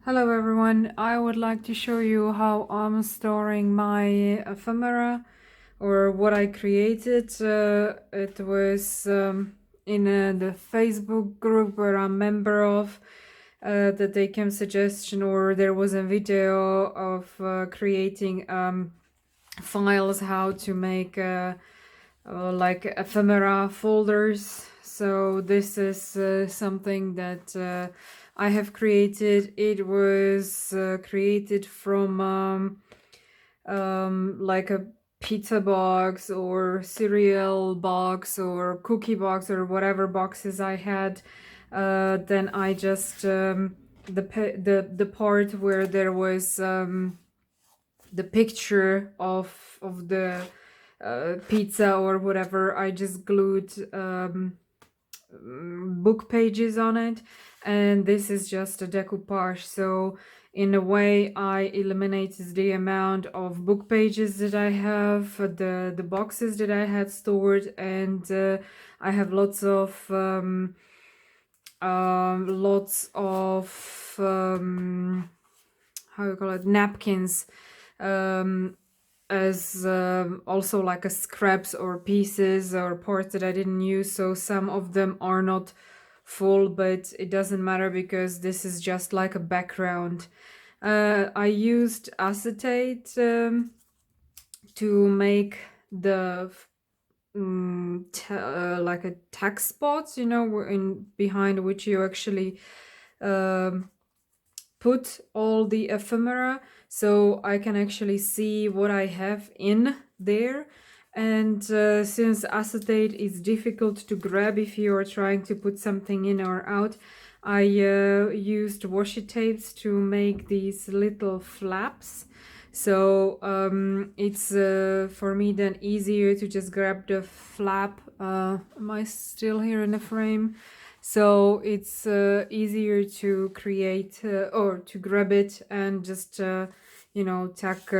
Hello everyone, I would like to show you how I'm storing my ephemera or what I created. It was in the Facebook group where I'm a member of that they came suggestion, or there was a video of creating files, how to make like ephemera folders. So this is something that I have created. It was created from like a pizza box or cereal box or cookie box or whatever boxes I had. Then I just the part where there was the picture of the pizza or whatever, I just glued book pages on it, and this is just a decoupage. So in a way I eliminated the amount of book pages that I have, the boxes that I had stored, and I have lots of how you call it, napkins, as also like a scraps or pieces or parts that I didn't use. So some of them are not full, but it doesn't matter because this is just like a background. I used acetate to make the like a text spots, you know, in behind which you actually put all the ephemera, so I can actually see what I have in there. And since acetate is difficult to grab if you are trying to put something in or out, I used washi tapes to make these little flaps. So it's for me then easier to just grab the flap. Am I still here in the frame? So it's easier to create or to grab it and just you know, tack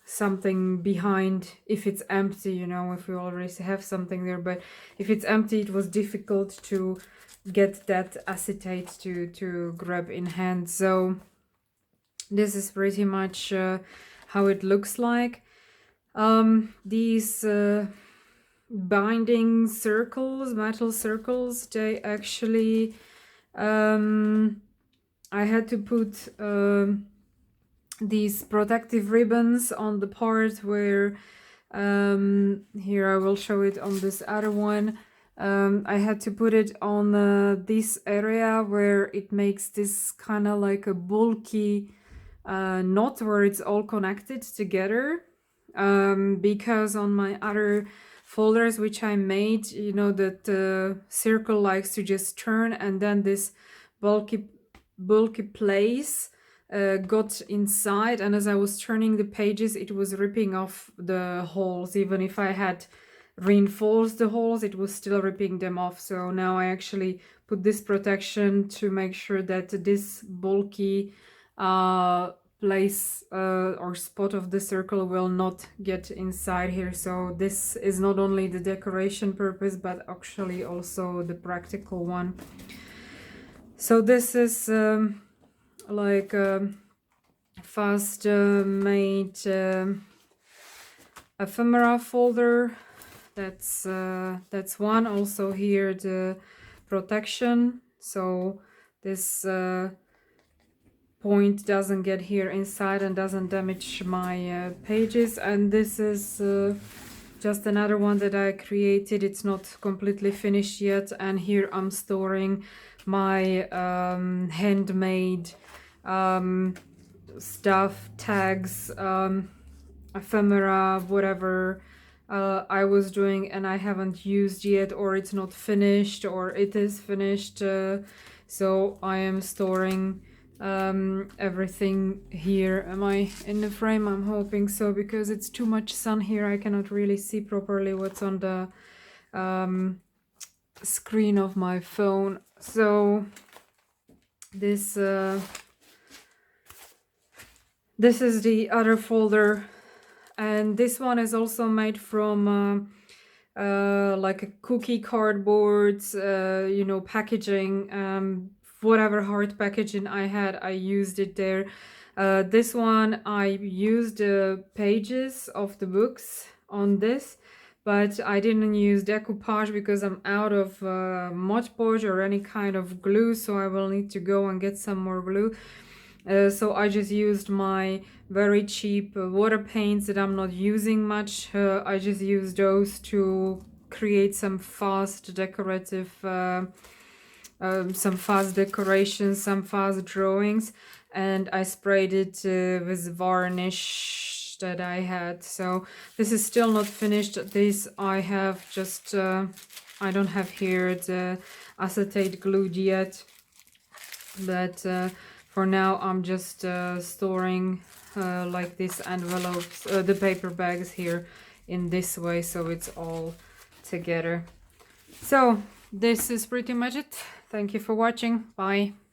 something behind if it's empty, you know, if you already have something there. But if it's empty, it was difficult to get that acetate to grab in hand. So this is pretty much how it looks like. These binding circles, metal circles, they actually I had to put these protective ribbons on the part where here I will show it on this other one. I had to put it on this area where it makes this kind of like a bulky knot where it's all connected together, because on my other folders which I made, you know, that the circle likes to just turn, and then this bulky place got inside, and as I was turning the pages it was ripping off the holes. Even if I had reinforced the holes, it was still ripping them off. So now I actually put this protection to make sure that this bulky place or spot of the circle will not get inside here. So this is not only the decoration purpose but actually also the practical one. So this is like a fast made ephemera folder. That's one. Also here the protection, so this point doesn't get here inside and doesn't damage my pages. And this is just another one that I created. It's not completely finished yet, and here I'm storing my handmade stuff, tags, ephemera, whatever I was doing and I haven't used yet, or it's not finished, or it is finished. So I am storing everything here. Am I in the frame? I'm hoping so, because it's too much sun here. I cannot really see properly what's on the screen of my phone. So this is the other folder, and this one is also made from like a cookie cardboard, you know, packaging whatever hard packaging I had, I used it there. This one, I used pages of the books on this, but I didn't use decoupage because I'm out of Mod Podge or any kind of glue, so I will need to go and get some more glue. So I just used my very cheap water paints that I'm not using much. I just used those to create some fast decorative some fast decorations, some fast drawings, and I sprayed it with varnish that I had. So this is still not finished. This I have just I don't have here the acetate glued yet, but for now I'm just storing like these envelopes, the paper bags here in this way, so it's all together. So this is pretty much it. Thank you for watching. Bye.